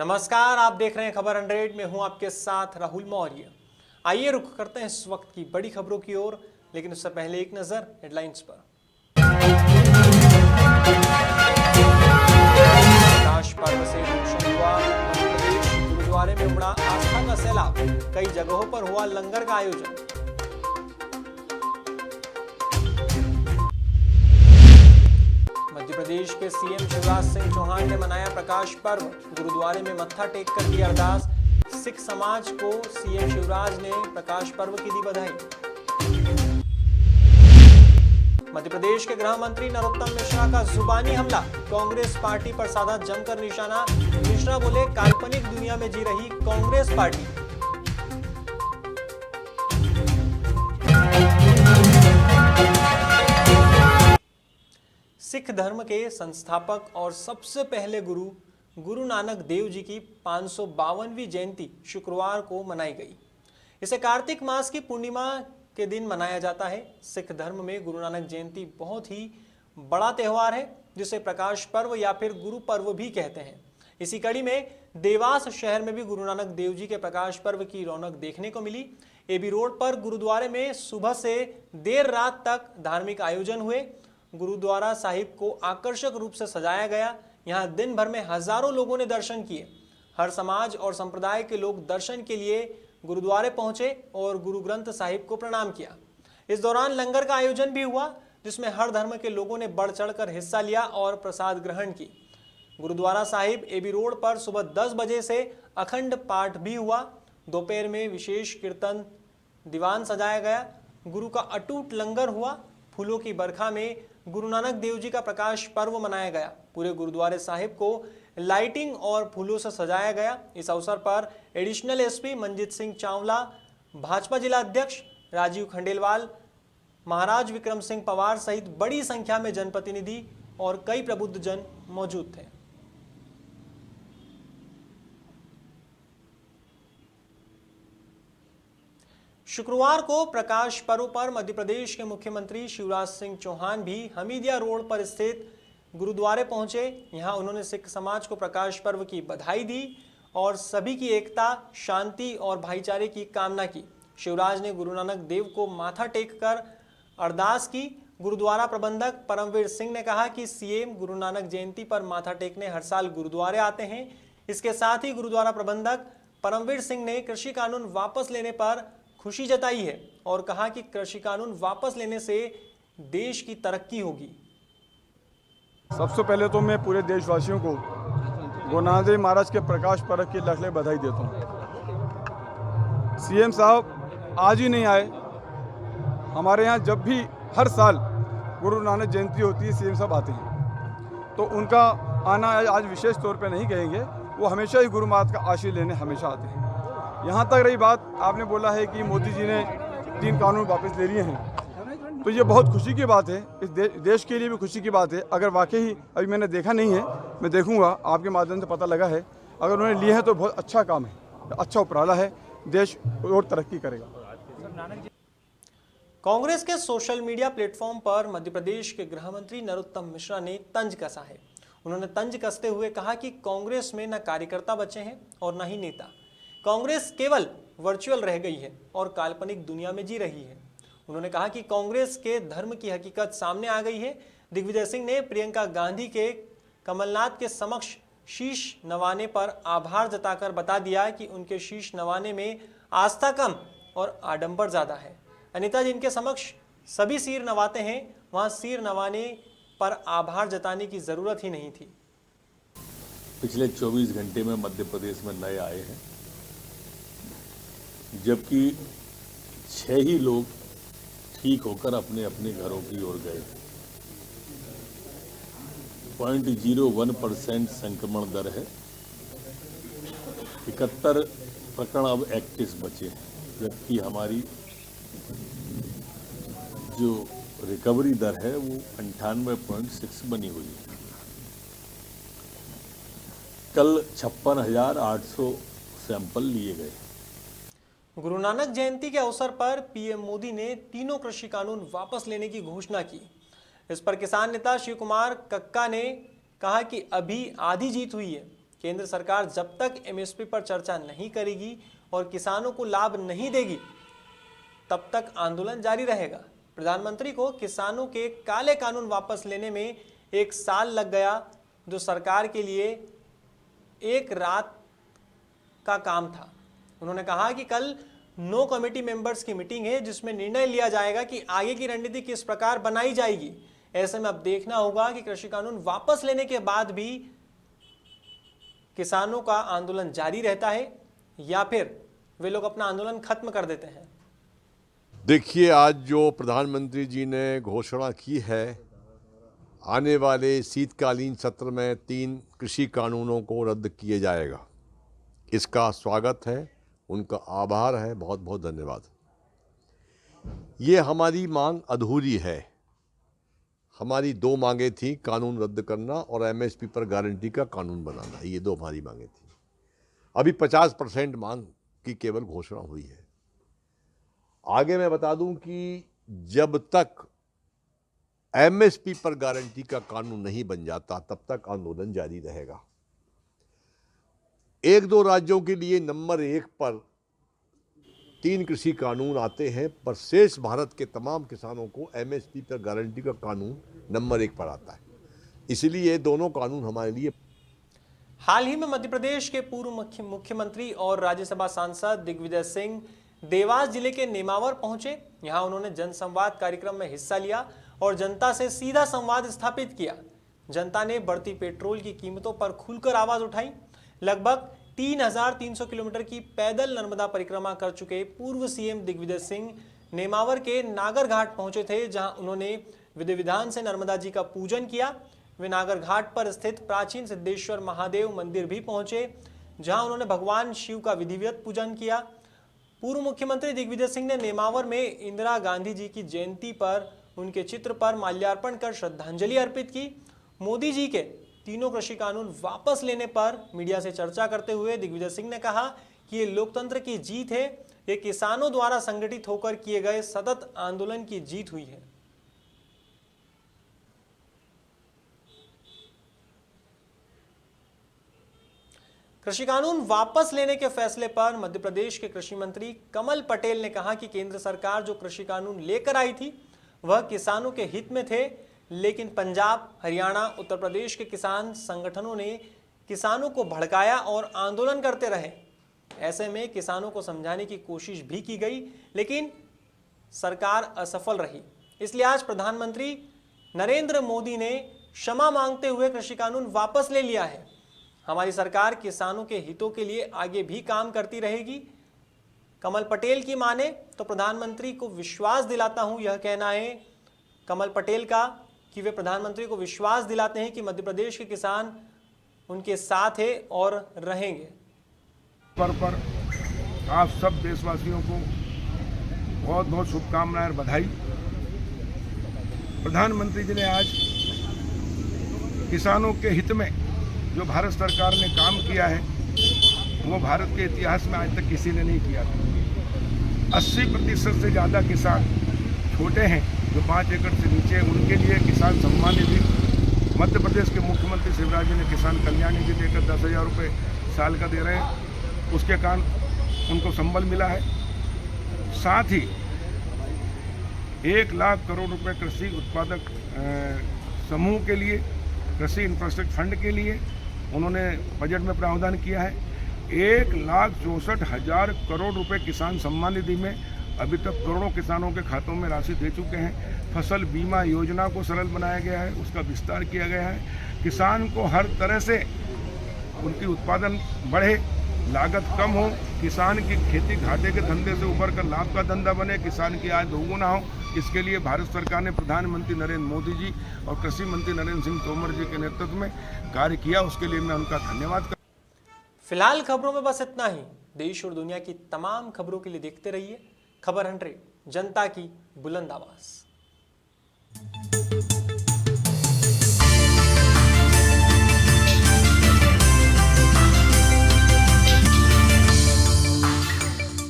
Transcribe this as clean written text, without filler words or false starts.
नमस्कार, आप देख रहे हैं खबर 100 में हूं आपके साथ राहुल मौर्य। आइए रुख करते हैं इस वक्त की बड़ी खबरों की ओर, लेकिन उससे पहले एक नजर हेडलाइंस पर। प्रकाश पर्व से रोशन हुआ मध्य प्रदेश, गुरुद्वारे में उमड़ा आस्था का सैलाब, कई जगहों पर हुआ लंगर का आयोजन। मध्य प्रदेश के सीएम शिवराज सिंह चौहान ने मनाया प्रकाश पर्व, गुरुद्वारे में मत्था टेक कर की अरदास। सिख समाज को सीएम शिवराज ने प्रकाश पर्व की दी बधाई। मध्य प्रदेश के गृह मंत्री नरोत्तम मिश्रा का जुबानी हमला, कांग्रेस पार्टी पर साधा जमकर निशाना। मिश्रा बोले, काल्पनिक दुनिया में जी रही कांग्रेस पार्टी। सिख धर्म के संस्थापक और सबसे पहले गुरु नानक देव जी की 552वीं जयंती शुक्रवार को मनाई गई। इसे कार्तिक मास की पूर्णिमा के दिन मनाया जाता है। सिख धर्म में गुरु नानक जयंती बहुत ही बड़ा त्यौहार है, जिसे प्रकाश पर्व या फिर गुरु पर्व भी कहते हैं। इसी कड़ी में देवास शहर में भी गुरु नानक देव जी के प्रकाश पर्व की रौनक देखने को मिली। एबी रोड पर गुरुद्वारे में सुबह से देर रात तक धार्मिक आयोजन हुए। गुरुद्वारा साहिब को आकर्षक रूप से सजाया गया। यहाँ दिन भर में हजारों लोगों ने दर्शन किए। हर समाज और संप्रदाय के लोग दर्शन के लिए गुरुद्वारे पहुंचे और गुरु ग्रंथ साहिब को प्रणाम किया। इस दौरान लंगर का आयोजन भी हुआ, जिसमें हर धर्म के लोगों ने बढ़ चढ़कर हिस्सा लिया और प्रसाद ग्रहण की। गुरुद्वारा साहिब एबी रोड पर सुबह 10 बजे से अखंड पाठ भी हुआ। दोपहर में विशेष कीर्तन दीवान सजाया गया। गुरु का अटूट लंगर हुआ। फूलों की बरखा में गुरु नानक देव जी का प्रकाश पर्व मनाया गया। पूरे गुरुद्वारे साहिब को लाइटिंग और फूलों से सजाया गया। इस अवसर पर एडिशनल एसपी मंजीत सिंह चावला, भाजपा जिला अध्यक्ष राजीव खंडेलवाल, महाराज विक्रम सिंह पवार सहित बड़ी संख्या में जनप्रतिनिधि और कई प्रबुद्ध जन मौजूद थे। शुक्रवार को प्रकाश पर्व पर मध्य प्रदेश के मुख्यमंत्री शिवराज सिंह चौहान भी हमीदिया रोड पर स्थित गुरुद्वारे पहुंचे। यहां उन्होंने सिख समाज को प्रकाश पर्व की बधाई दी और सभी की एकता, शांति और भाईचारे की कामना की। शिवराज ने गुरु नानक देव को माथा टेक कर अरदास की। गुरुद्वारा प्रबंधक परमवीर सिंह ने कहा कि सीएम गुरु नानक जयंती पर माथा टेकने हर साल गुरुद्वारे आते हैं। इसके साथ ही गुरुद्वारा प्रबंधक परमवीर सिंह ने कृषि कानून वापस लेने पर खुशी जताई है और कहा कि कृषि कानून वापस लेने से देश की तरक्की होगी। सबसे पहले तो मैं पूरे देशवासियों को गुरु नानक देव महाराज के प्रकाश पर्व की लाख लाख बधाई देता हूँ। सीएम साहब आज ही नहीं आए, हमारे यहाँ जब भी हर साल गुरु नानक जयंती होती है सीएम साहब आते हैं, तो उनका आना आज विशेष तौर पे नहीं कहेंगे, वो हमेशा ही गुरु महाराज का आशीर्वाद लेने हमेशा आते हैं। यहाँ तक रही बात, आपने बोला है कि मोदी जी ने 3 कानून वापस ले लिए हैं, तो ये बहुत खुशी की बात है। इस देश के लिए भी खुशी की बात है। अगर वाकई अभी मैंने देखा नहीं है, मैं देखूंगा, आपके माध्यम से पता लगा है, अगर उन्होंने लिए हैं तो बहुत अच्छा काम है, अच्छा उपराला है, देश और तरक्की करेगा। कांग्रेस के सोशल मीडिया प्लेटफॉर्म पर मध्य प्रदेश के गृह मंत्री नरोत्तम मिश्रा ने तंज कसा है। उन्होंने तंज कसते हुए कहा कि कांग्रेस में न कार्यकर्ता बचे हैं और न ही नेता। कांग्रेस केवल वर्चुअल रह गई है और काल्पनिक दुनिया में जी रही है। उन्होंने कहा कि कांग्रेस के धर्म की हकीकत सामने आ गई है। दिग्विजय सिंह ने प्रियंका गांधी के कमलनाथ के समक्ष शीश नवाने पर आभार जताकर बता दिया कि उनके शीश नवाने में आस्था कम और आडंबर ज्यादा है। अनिता जिनके समक्ष सभी सिर नवाते हैं, वहां सिर नवाने पर आभार जताने की जरूरत ही नहीं थी। पिछले 24 घंटे में मध्य प्रदेश में नए आए हैं, जबकि 6 ही लोग ठीक होकर अपने अपने घरों की ओर गए। 0.01% संक्रमण दर है। 71 प्रकरण अब एक्टिव बचे हैं, जबकि हमारी जो रिकवरी दर है वो 98.6 बनी हुई है। कल 56,800 सैंपल लिए गए। गुरु नानक जयंती के अवसर पर पीएम मोदी ने तीनों कृषि कानून वापस लेने की घोषणा की। इस पर किसान नेता शिव कुमार कक्का ने कहा कि अभी आधी जीत हुई है। केंद्र सरकार जब तक एमएसपी पर चर्चा नहीं करेगी और किसानों को लाभ नहीं देगी तब तक आंदोलन जारी रहेगा। प्रधानमंत्री को किसानों के काले कानून वापस लेने में 1 साल लग गया, जो सरकार के लिए एक रात का काम था। उन्होंने कहा कि कल 9 कमेटी मेंबर्स की मीटिंग है जिसमें निर्णय लिया जाएगा कि आगे की रणनीति किस प्रकार बनाई जाएगी। ऐसे में अब देखना होगा कि कृषि कानून वापस लेने के बाद भी किसानों का आंदोलन जारी रहता है या फिर वे लोग अपना आंदोलन खत्म कर देते हैं। देखिए, आज जो प्रधानमंत्री जी ने घोषणा की है, आने वाले शीतकालीन सत्र में 3 कृषि कानूनों को रद्द किया जाएगा। इसका स्वागत है, उनका आभार है, बहुत बहुत धन्यवाद। ये हमारी मांग अधूरी है। हमारी 2 मांगें थी, कानून रद्द करना और एमएसपी पर गारंटी का कानून बनाना। ये 2 हमारी मांगें थी। अभी 50% मांग की केवल घोषणा हुई है। आगे मैं बता दूं कि जब तक एमएसपी पर गारंटी का कानून नहीं बन जाता तब तक आंदोलन जारी रहेगा। 1-2 राज्यों के लिए नंबर 1 पर 3 कृषि कानून आते हैं, पर शेष भारत के तमाम किसानों को एमएसपी पर गारंटी का कानून नंबर 1 पर आता है। इसलिए ये दोनों कानून हमारे लिए। हाल ही में मध्य प्रदेश के पूर्व मुख्यमंत्री और राज्यसभा सांसद दिग्विजय सिंह देवास जिले के नेमावर पहुंचे। यहां उन्होंने जनसंवाद कार्यक्रम में हिस्सा लिया और जनता से सीधा संवाद स्थापित किया। जनता ने बढ़ती पेट्रोल की कीमतों पर खुलकर आवाज उठाई। लगभग 3,300 किलोमीटर की पैदल नर्मदा परिक्रमा कर चुके पूर्व सीएम दिग्विजय सिंह नेमावर के नागर घाट पहुंचे थे, जहां उन्होंने विधि विधान से नर्मदा जी का पूजन किया। वे नागर घाट पर स्थित प्राचीन सिद्धेश्वर महादेव मंदिर भी पहुंचे, जहां उन्होंने भगवान शिव का विधिवत पूजन किया। पूर्व मुख्यमंत्री दिग्विजय सिंह ने नेमावर में इंदिरा गांधी जी की जयंती पर उनके चित्र पर माल्यार्पण कर श्रद्धांजलि अर्पित की। मोदी जी के 3 कृषि कानून वापस लेने पर मीडिया से चर्चा करते हुए दिग्विजय सिंह ने कहा कि ये लोकतंत्र की जीत है, ये किसानों द्वारा संगठित होकर किए गए सतत आंदोलन की जीत हुई है। कृषि कानून वापस लेने के फैसले पर मध्य प्रदेश के कृषि मंत्री कमल पटेल ने कहा कि केंद्र सरकार जो कृषि कानून लेकर आई थी वह किसानों के हित में थे, लेकिन पंजाब, हरियाणा, उत्तर प्रदेश के किसान संगठनों ने किसानों को भड़काया और आंदोलन करते रहे। ऐसे में किसानों को समझाने की कोशिश भी की गई, लेकिन सरकार असफल रही। इसलिए आज प्रधानमंत्री नरेंद्र मोदी ने क्षमा मांगते हुए कृषि कानून वापस ले लिया है। हमारी सरकार किसानों के हितों के लिए आगे भी काम करती रहेगी। कमल पटेल की माने तो प्रधानमंत्री को विश्वास दिलाता हूं, यह कहना है कमल पटेल का कि वे प्रधानमंत्री को विश्वास दिलाते हैं कि मध्य प्रदेश के किसान उनके साथ है और रहेंगे। पर आप सब देशवासियों को बहुत बहुत शुभकामनाएं और बधाई। प्रधानमंत्री जी ने आज किसानों के हित में जो भारत सरकार ने काम किया है वो भारत के इतिहास में आज तक किसी ने नहीं किया था। 80% से ज़्यादा किसान छोटे हैं, जो 5 एकड़ से नीचे, उनके लिए किसान सम्मान निधि मध्य प्रदेश के मुख्यमंत्री शिवराज जी ने किसान कल्याण निधि देकर 10,000 रुपये साल का दे रहे हैं। उसके कारण उनको संबल मिला है। साथ ही 1 लाख करोड़ रुपए कृषि उत्पादक समूह के लिए, कृषि इंफ्रास्ट्रक्चर फंड के लिए उन्होंने बजट में प्रावधान किया है। 1,64,000 करोड़ रुपए किसान सम्मान निधि में अभी तक करोड़ों किसानों के खातों में राशि दे चुके हैं। फसल बीमा योजना को सरल बनाया गया है, उसका विस्तार किया गया है। किसान को हर तरह से उनकी उत्पादन बढ़े, लागत कम हो, किसान की खेती घाटे के धंधे से उभर कर लाभ का धंधा बने, किसान की आय दोगुना हो। इसके लिए भारत सरकार ने प्रधानमंत्री नरेंद्र मोदी जी और कृषि मंत्री नरेंद्र सिंह तोमर जी के नेतृत्व में कार्य किया, उसके लिए मैं उनका धन्यवाद करता हूं। फिलहाल खबरों में बस इतना ही। देश और दुनिया की तमाम खबरों के लिए देखते रहिए खबर 100, जनता की बुलंद आवाज।